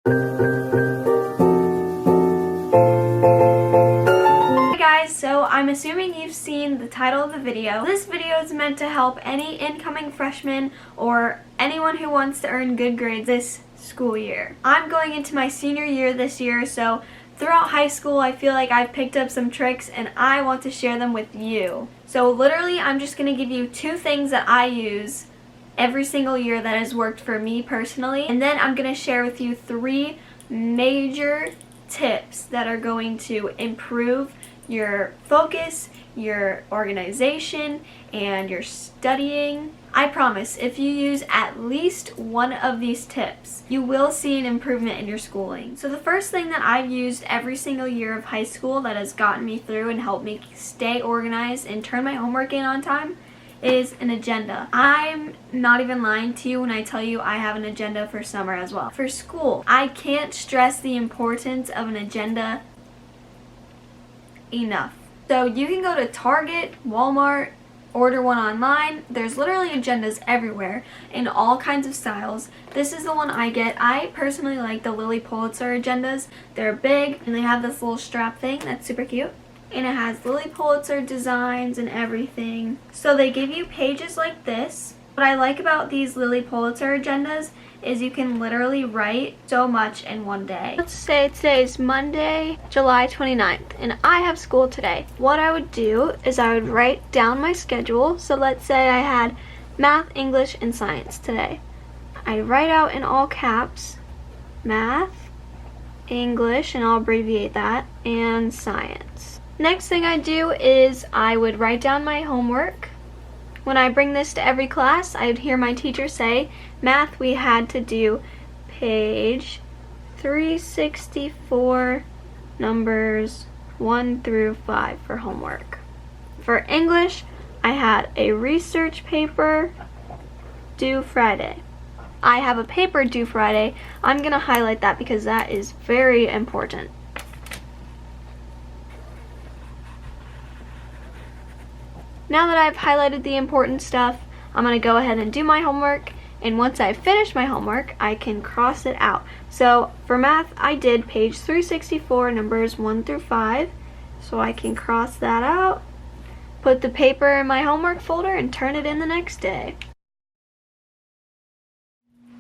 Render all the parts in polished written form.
So I'm assuming you've seen the title of the video. This video is meant to help any incoming freshmen or anyone who wants to earn good grades this school year. I'm going into my senior year this year, so throughout high school I feel like I've picked up some tricks and I want to share them with you. So literally I'm just going to give you 2 things that I use every single year that has worked for me personally, and then I'm going to share with you 3 major tips that are going to improve your focus, your organization, and your studying. I promise, if you use at least one of these tips, you will see an improvement in your schooling. So the first thing that I've used every single year of high school that has gotten me through and helped me stay organized and turn my homework in on time is an agenda. I'm not even lying to you when I tell you I have an agenda for summer as well. For school, I can't stress the importance of an agenda enough. So you can go to Target, Walmart, order one online. There's literally agendas everywhere in all kinds of styles. This is the one I get. I personally like the Lily Pulitzer agendas. They're big and they have this little strap thing that's super cute. And it has Lily Pulitzer designs and everything. So they give you pages like this. What I like about these Lily Pulitzer agendas is you can literally write so much in one day. Let's say today is Monday, July 29th, and I have school today. What I would do is I would write down my schedule. So let's say I had math, English, and science today. I'd write out in all caps, math, English, and I'll abbreviate that, and science. Next thing I do is I would write down my homework. When I bring this to every class, I would hear my teacher say, math, we had to do page 364, numbers 1 through 5 for homework. For English, I had a research paper due Friday. I have a paper due Friday. I'm going to highlight that because that is very important. Now that I've highlighted the important stuff, I'm going to go ahead and do my homework, and once I've finished my homework, I can cross it out. So for math, I did page 364, numbers 1 through 5, so I can cross that out, put the paper in my homework folder, and turn it in the next day.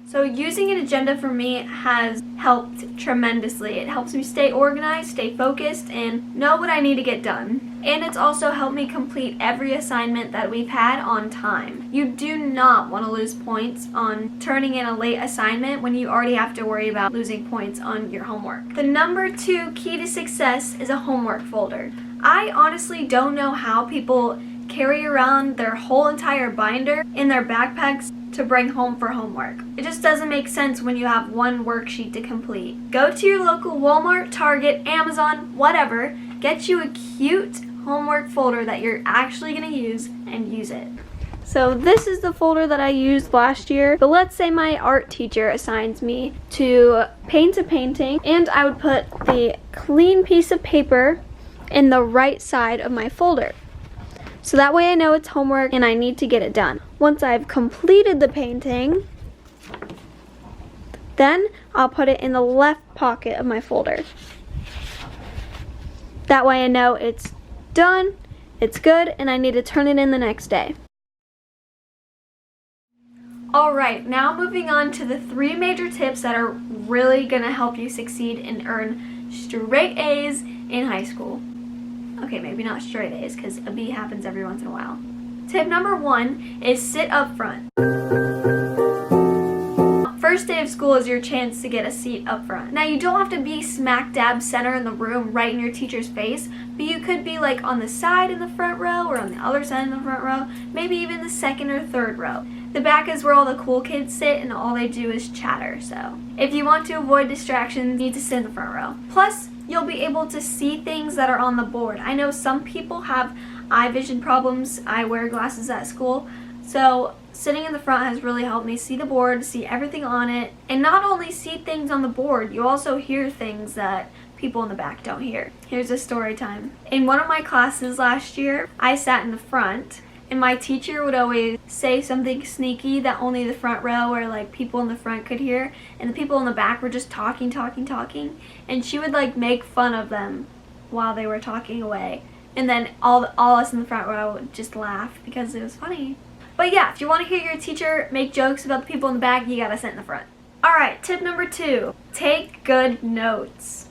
So using an agenda for me has helped tremendously. It helps me stay organized, stay focused, and know what I need to get done. And it's also helped me complete every assignment that we've had on time. You do not want to lose points on turning in a late assignment when you already have to worry about losing points on your homework. The number 2 key to success is a homework folder. I honestly don't know how people carry around their whole entire binder in their backpacks to bring home for homework. It just doesn't make sense when you have one worksheet to complete. Go to your local Walmart, Target, Amazon, whatever, get you a cute homework folder that you're actually going to use and use it. So this is the folder that I used last year, but let's say my art teacher assigns me to paint a painting, and I would put the clean piece of paper in the right side of my folder. So that way I know it's homework and I need to get it done. Once I've completed the painting, then I'll put it in the left pocket of my folder. That way I know it's done, it's good, and I need to turn it in the next day. Alright, now moving on to the 3 major tips that are really going to help you succeed and earn straight A's in high school. Okay, maybe not straight A's because a B happens every once in a while. Tip number 1 is sit up front. First day of school is your chance to get a seat up front. Now you don't have to be smack dab center in the room right in your teacher's face, but you could be like on the side in the front row or on the other side in the front row, maybe even the second or third row. The back is where all the cool kids sit and all they do is chatter, so if you want to avoid distractions, you need to sit in the front row. Plus, you'll be able to see things that are on the board. I know some people have eye vision problems. I wear glasses at school, so sitting in the front has really helped me see the board, see everything on it, and not only see things on the board, you also hear things that people in the back don't hear. Here's a story time. In one of my classes last year, I sat in the front, and my teacher would always say something sneaky that only the front row or like people in the front could hear, and the people in the back were just talking, and she would like make fun of them while they were talking away, and then all us in the front row would just laugh because it was funny. But yeah, if you want to hear your teacher make jokes about the people in the back, you gotta sit in the front. Alright, tip number 2, take good notes.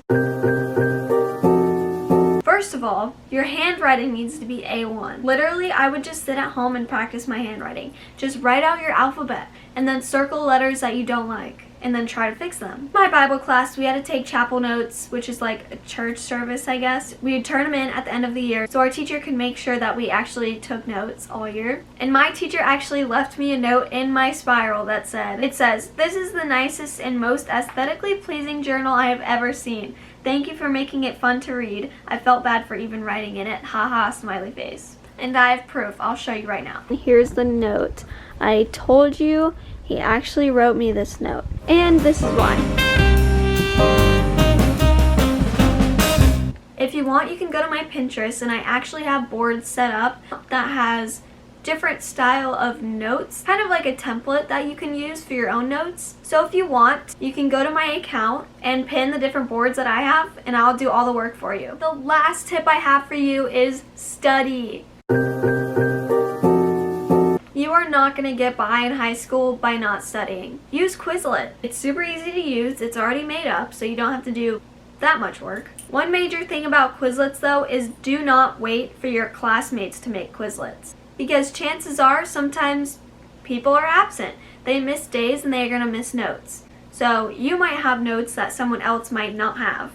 First of all, your handwriting needs to be A1. Literally, I would just sit at home and practice my handwriting. Just write out your alphabet and then circle letters that you don't like and then try to fix them. My Bible class, we had to take chapel notes, which is like a church service, I guess. We would turn them in at the end of the year so our teacher could make sure that we actually took notes all year. And my teacher actually left me a note in my spiral that said, "This is the nicest and most aesthetically pleasing journal I have ever seen. Thank you for making it fun to read. I felt bad for even writing in it. Haha, smiley face." And I have proof. I'll show you right now. Here's the note. I told you he actually wrote me this note. And this is why. If you want, you can go to my Pinterest, and I actually have boards set up that has different style of notes, kind of like a template that you can use for your own notes. So if you want, you can go to my account and pin the different boards that I have, and I'll do all the work for you. The last tip I have for you is study. You are not going to get by in high school by not studying. Use Quizlet. It's super easy to use. It's already made up, so you don't have to do that much work. One major thing about Quizlets though is do not wait for your classmates to make Quizlets, because chances are sometimes people are absent. They miss days and they're going to miss notes. So you might have notes that someone else might not have.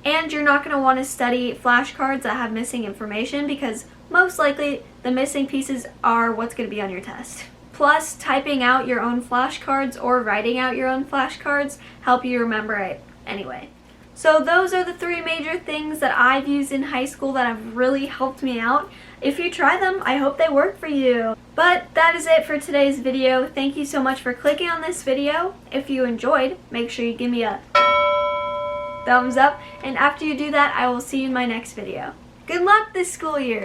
And you're not going to want to study flashcards that have missing information, because most likely the missing pieces are what's going to be on your test. Plus, typing out your own flashcards or writing out your own flashcards help you remember it anyway. So those are the 3 major things that I've used in high school that have really helped me out. If you try them, I hope they work for you. But that is it for today's video. Thank you so much for clicking on this video. If you enjoyed, make sure you give me a thumbs up. And after you do that, I will see you in my next video. Good luck this school year!